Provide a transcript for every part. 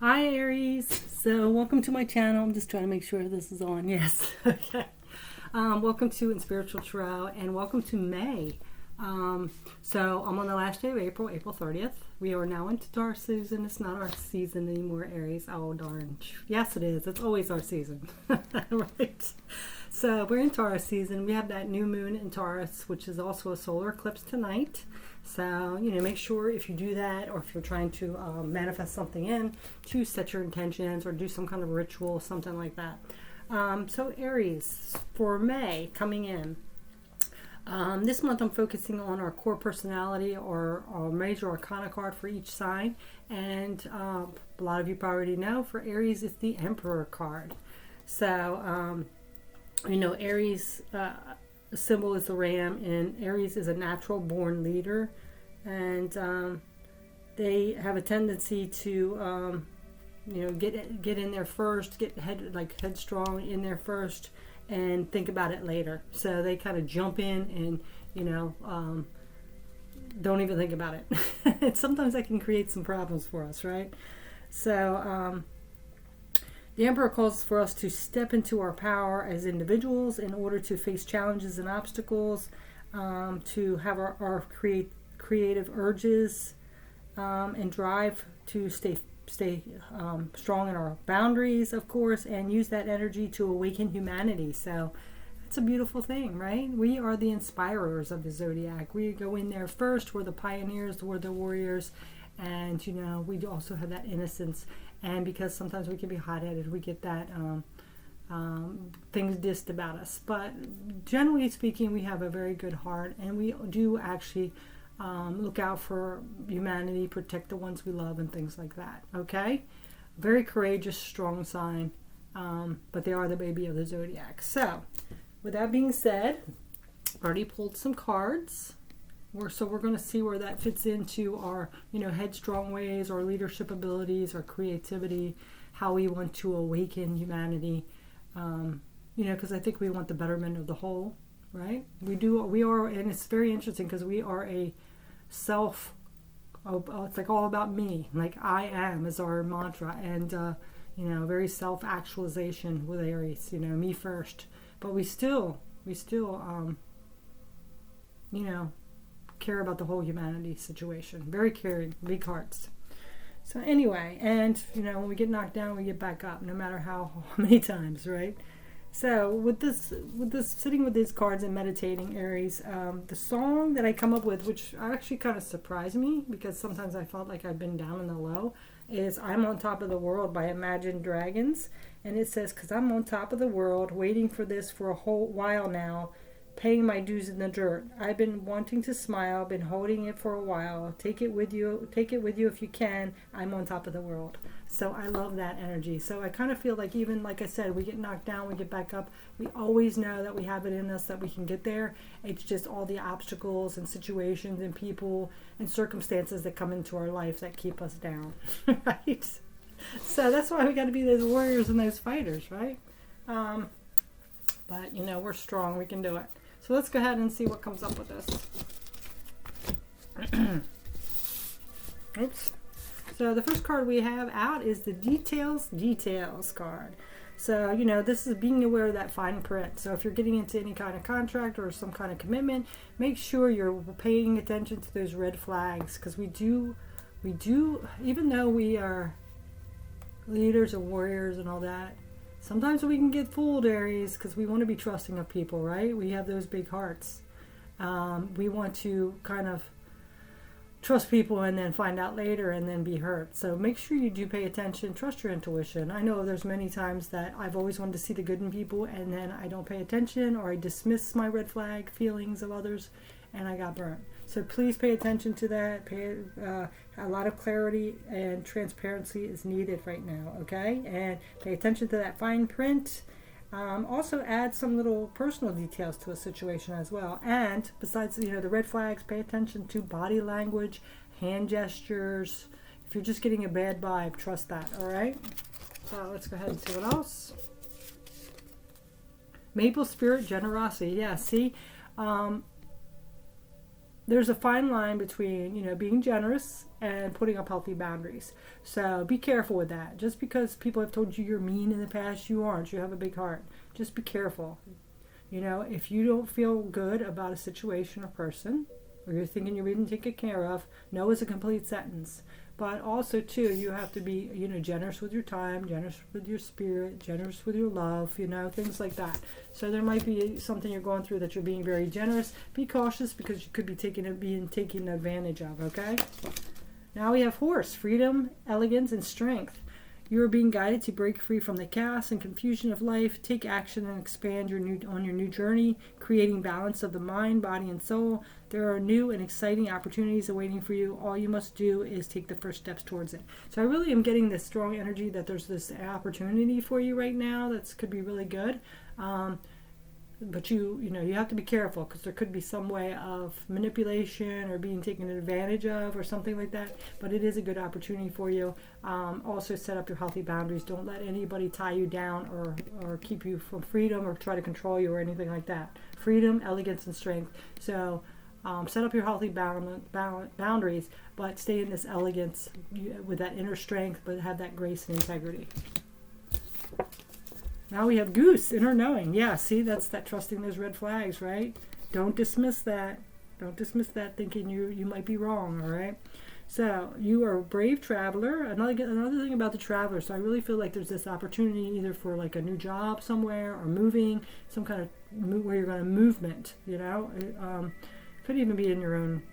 Hi Aries, so welcome to my channel. I'm just trying to make sure this is on. Yes, okay. Welcome to In Spiritual Tarot and welcome to May. So I'm on the last day of April, April 30th. We are now into our season. It's not our season anymore, Aries. Oh darn. Yes it is. It's always our season. Right. So we're in Taurus season. We have that new moon in Taurus, which is also a solar eclipse tonight. So, make sure if you do that, or if you're trying to manifest something in, to set your intentions or do some kind of ritual, something like that. So Aries, for May coming in, this month I'm focusing on our core personality or our major arcana card for each sign. And a lot of you probably already know, for Aries, it's the Emperor card. So, Aries symbol is the ram, and Aries is a natural born leader, and they have a tendency to get in there first, get headstrong in there first, and think about it later. So they kind of jump in and don't even think about it. And sometimes that can create some problems for us, right? So the Emperor calls for us to step into our power as individuals in order to face challenges and obstacles, to have our creative urges and drive to stay strong in our boundaries, of course, and use that energy to awaken humanity. So it's a beautiful thing, right? We are the inspirers of the zodiac. We go in there first. We're the pioneers. We're the warriors. And, we also have that innocence. And because sometimes we can be hot-headed, we get that things dissed about us. But generally speaking, we have a very good heart, and we do actually look out for humanity, protect the ones we love, and things like that. Okay? Very courageous, strong sign, but they are the baby of the zodiac. So, with that being said, I already pulled some cards. So we're going to see where that fits into our, headstrong ways, our leadership abilities, our creativity, how we want to awaken humanity. Because I think we want the betterment of the whole, right? We are, and it's very interesting because we are a it's like all about me. Like I am is our mantra, and, very self-actualization with Aries, me first. But we still, care about the whole humanity situation. Very caring, big hearts. So anyway, and when we get knocked down, we get back up, no matter how many times, right? So with this sitting with these cards and meditating, Aries, the song that I come up with, which actually kind of surprised me because sometimes I felt like I've been down in the low, is "I'm on Top of the World" by Imagine Dragons, and it says, "'Cause I'm on top of the world, waiting for this for a whole while now. Paying my dues in the dirt. I've been wanting to smile, been holding it for a while. Take it with you if you can. I'm on top of the world." So I love that energy. So I kind of feel like, even like I said, we get knocked down, we get back up. We always know that we have it in us, that we can get there. It's just all the obstacles and situations and people and circumstances that come into our life that keep us down, right? So that's why we got to be those warriors and those fighters, right? But we're strong. We can do it. So let's go ahead and see what comes up with this. Oops. So the first card we have out is the Details card. So, this is being aware of that fine print. So if you're getting into any kind of contract or some kind of commitment, make sure you're paying attention to those red flags. Because we do, even though we are leaders and warriors and all that, sometimes we can get fooled, Aries, because we want to be trusting of people, right? We have those big hearts. We want to kind of trust people and then find out later and then be hurt. So make sure you do pay attention. Trust your intuition. I know there's many times that I've always wanted to see the good in people, and then I don't pay attention, or I dismiss my red flag feelings of others, and I got burnt. So please pay attention to that. A lot of clarity and transparency is needed right now, okay? And pay attention to that fine print. Also add some little personal details to a situation as well. And besides, the red flags, pay attention to body language, hand gestures. If you're just getting a bad vibe, trust that, all right? So let's go ahead and see what else. Maple Spirit Generosity. Yeah, see? there's a fine line between, being generous and putting up healthy boundaries. So be careful with that. Just because people have told you you're mean in the past, you aren't. You have a big heart. Just be careful. If you don't feel good about a situation or person, or you're thinking you're being taken care of, no is a complete sentence. But also, too, you have to be, generous with your time, generous with your spirit, generous with your love, things like that. So there might be something you're going through that you're being very generous. Be cautious because you could be being taken advantage of, okay? Now we have Horse, freedom, elegance, and strength. You are being guided to break free from the chaos and confusion of life, take action and expand on your new journey, creating balance of the mind, body, and soul. There are new and exciting opportunities awaiting for you. All you must do is take the first steps towards it. So I really am getting this strong energy that there's this opportunity for you right now that could be really good. But you have to be careful because there could be some way of manipulation or being taken advantage of or something like that. But it is a good opportunity for you. Also set up your healthy boundaries. Don't let anybody tie you down or keep you from freedom or try to control you or anything like that. Freedom, elegance, and strength. So set up your healthy boundaries, but stay in this elegance with that inner strength, but have that grace and integrity. Now we have Goose, inner knowing. Yeah, see, that's that trusting those red flags, right? Don't dismiss that. Don't dismiss that thinking you might be wrong, all right? So you are a brave traveler. Another thing about the traveler, so I really feel like there's this opportunity either for like a new job somewhere or moving, some kind of where you're going to movement, could even be in your own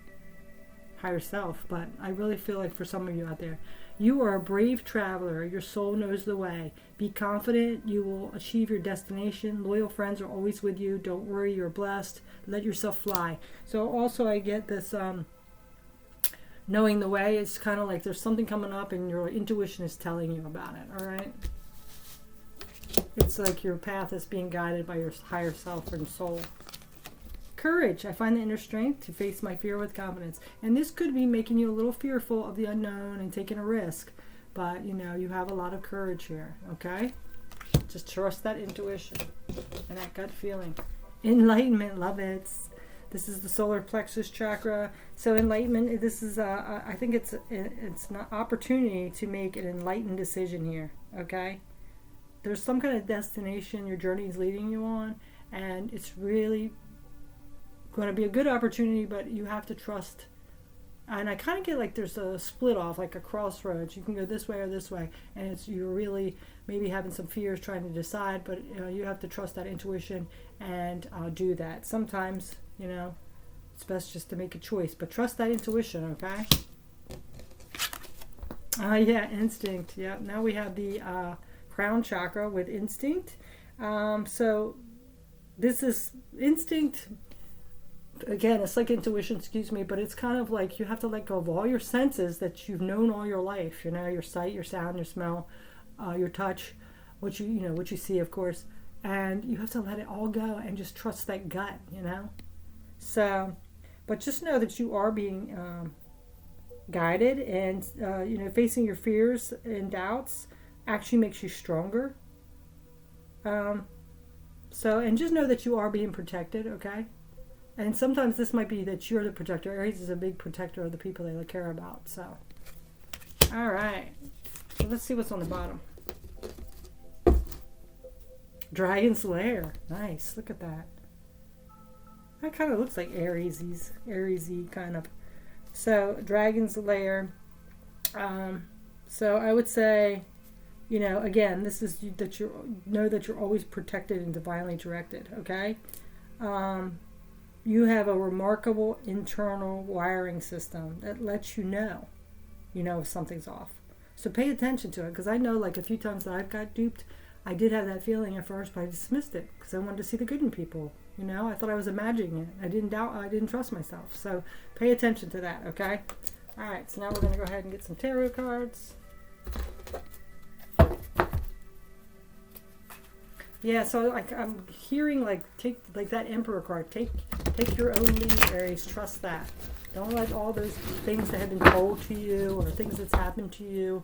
higher self, but I really feel like for some of you out there, you are a brave traveler. Your soul knows the way. Be confident. You will achieve your destination. Loyal friends are always with you. Don't worry. You're blessed. Let yourself fly. So also I get this knowing the way. It's kind of like there's something coming up and your intuition is telling you about it. All right. It's like your path is being guided by your higher self and soul. Courage. I find the inner strength to face my fear with confidence. And this could be making you a little fearful of the unknown and taking a risk. But, you have a lot of courage here, okay? Just trust that intuition and that gut feeling. Enlightenment, love it. This is the solar plexus chakra. So enlightenment, this is, I think it's an opportunity to make an enlightened decision here, okay? There's some kind of destination your journey is leading you on, and it's really going to be a good opportunity, but you have to trust. And I kind of get like there's a split off, like a crossroads. You can go this way or this way, and you're really maybe having some fears trying to decide, but you have to trust that intuition and do that. Sometimes, it's best just to make a choice, but trust that intuition, okay? Yeah, instinct. Yeah, now we have the crown chakra with instinct. So this is instinct. Again, it's like intuition, but it's kind of like you have to let go of all your senses that you've known all your life. Your sight, your sound, your smell, your touch, what you see, of course, and you have to let it all go and just trust that gut. So, but just know that you are being guided, and facing your fears and doubts actually makes you stronger. And just know that you are being protected, okay? And sometimes this might be that you're the protector. Aries is a big protector of the people they care about. So, all right. So let's see what's on the bottom. Dragon's Lair. Nice. Look at that. That kind of looks like Aries-y kind of. So, Dragon's Lair. So I would say, again, this is that you're always protected and divinely directed. Okay. You have a remarkable internal wiring system that lets you know if something's off. So pay attention to it, because I know like a few times that I've got duped, I did have that feeling at first, but I dismissed it because I wanted to see the good in people. I thought I was imagining it. I didn't trust myself. So pay attention to that, okay? All right, so now we're going to go ahead and get some tarot cards. Yeah, so I'm hearing take that Emperor card. Take your own lead, Aries. Trust that. Don't let all those things that have been told to you or things that's happened to you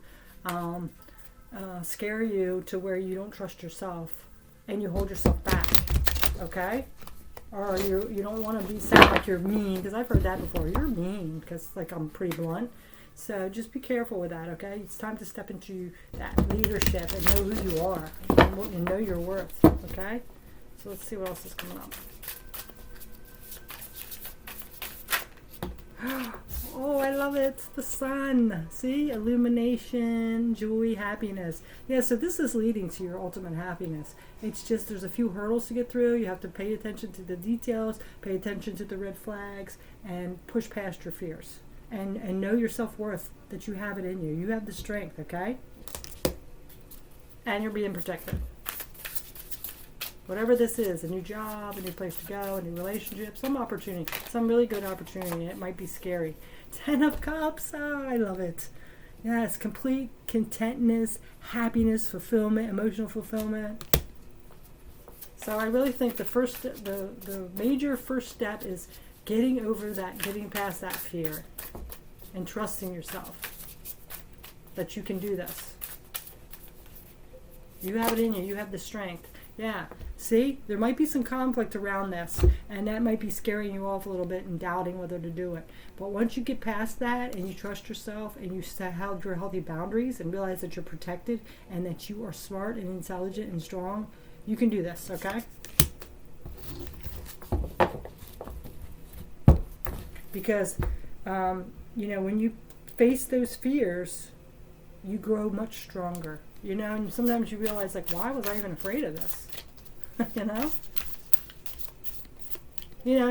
scare you to where you don't trust yourself and you hold yourself back. Okay? or you don't want to sound like you're mean, because I've heard that before. You're mean, because like I'm pretty blunt. So just be careful with that, okay? It's time to step into that leadership and know who you are and know your worth, okay? So let's see what else is coming up. Oh, I love it. The sun. See? Illumination, joy, happiness. Yeah, so this is leading to your ultimate happiness. It's just there's a few hurdles to get through. You have to pay attention to the details, pay attention to the red flags, and push past your fears. And know your self-worth, that you have it in you. You have the strength, okay? And you're being protected. Whatever this is, a new job, a new place to go, a new relationship, some opportunity, some really good opportunity. It might be scary. 10 of Cups. Oh, I love it. Yes, complete contentness, happiness, fulfillment, emotional fulfillment. So I really think the major first step is getting over that, getting past that fear, and trusting yourself that you can do this. You have it in you. You have the strength. Yeah. See, there might be some conflict around this, and that might be scaring you off a little bit and doubting whether to do it. But once you get past that and you trust yourself and you held your healthy boundaries and realize that you're protected and that you are smart and intelligent and strong, you can do this, okay? Because, when you face those fears, you grow much stronger. And sometimes you realize, like, why was I even afraid of this? I'm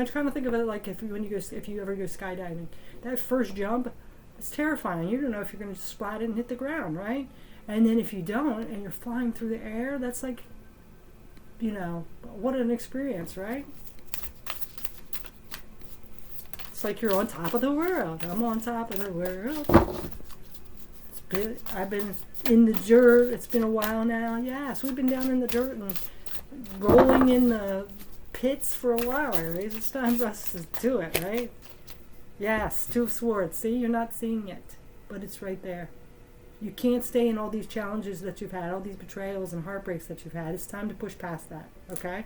trying to think of it like if you ever go skydiving, that first jump, it's terrifying. You don't know if you're going to splat it and hit the ground, right? And then if you don't, and you're flying through the air, that's like, what an experience, right? It's like you're on top of the world. I'm on top of the world. I've been in the dirt. It's been a while now. Yes, we've been down in the dirt and rolling in the pits for a while, Aries. It's time for us to do it, right? Yes, Two of Swords. See, you're not seeing it, but it's right there. You can't stay in all these challenges that you've had, all these betrayals and heartbreaks that you've had. It's time to push past that, okay?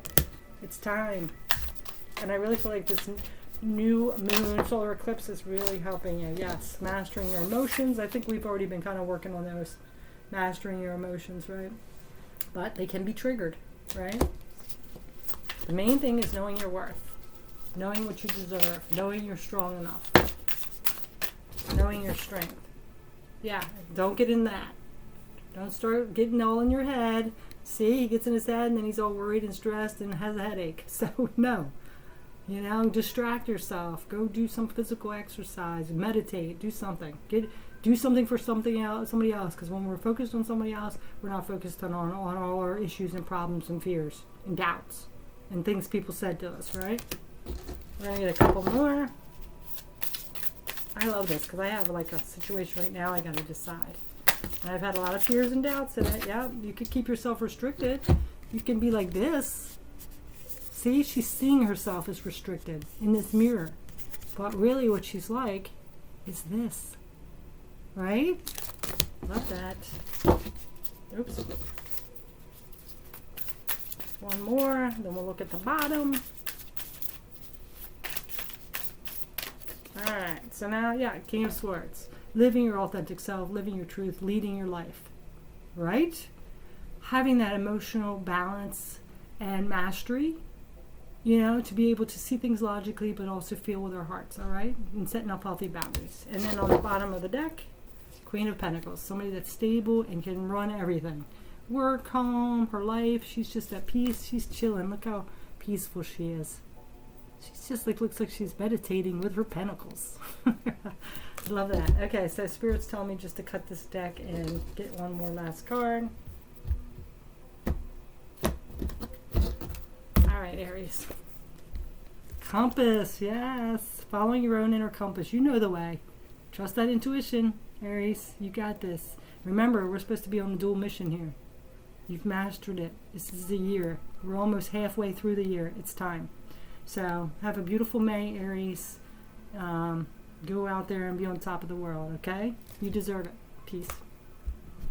It's time. And I really feel like this new moon solar eclipse is really helping you. Yes, mastering your emotions. I think we've already been kind of working on those, mastering your emotions, right? But they can be triggered, right? The main thing is knowing your worth, knowing what you deserve, knowing you're strong enough, knowing your strength. Yeah, don't get in that. Don't start getting all in your head. See, he gets in his head and then he's all worried and stressed and has a headache. So no. Distract yourself. Go do some physical exercise. Meditate. Do something. Do something for somebody else. Because when we're focused on somebody else, we're not focused on all our issues and problems and fears and doubts and things people said to us, right? We're going to get a couple more. I love this because I have like a situation right now I got to decide. And I've had a lot of fears and doubts in it. Yeah, you could keep yourself restricted. You can be like this. See, she's seeing herself as restricted in this mirror. But really what she's like is this. Right? Love that. Oops. One more, then we'll look at the bottom. Alright, so now, King of Swords. Living your authentic self, living your truth, leading your life. Right? Having that emotional balance and mastery. To be able to see things logically, but also feel with our hearts, all right? And setting up healthy boundaries. And then on the bottom of the deck, Queen of Pentacles. Somebody that's stable and can run everything. Work, home, her life. She's just at peace. She's chilling. Look how peaceful she is. She's just looks like she's meditating with her pentacles. Love that. Okay, so Spirit's telling me just to cut this deck and get one more last card. Alright, Aries. Compass, yes. Following your own inner compass. You know the way. Trust that intuition, Aries. You got this. Remember, we're supposed to be on a dual mission here. You've mastered it. This is the year. We're almost halfway through the year. It's time. So, have a beautiful May, Aries. Go out there and be on top of the world, okay? You deserve it. Peace.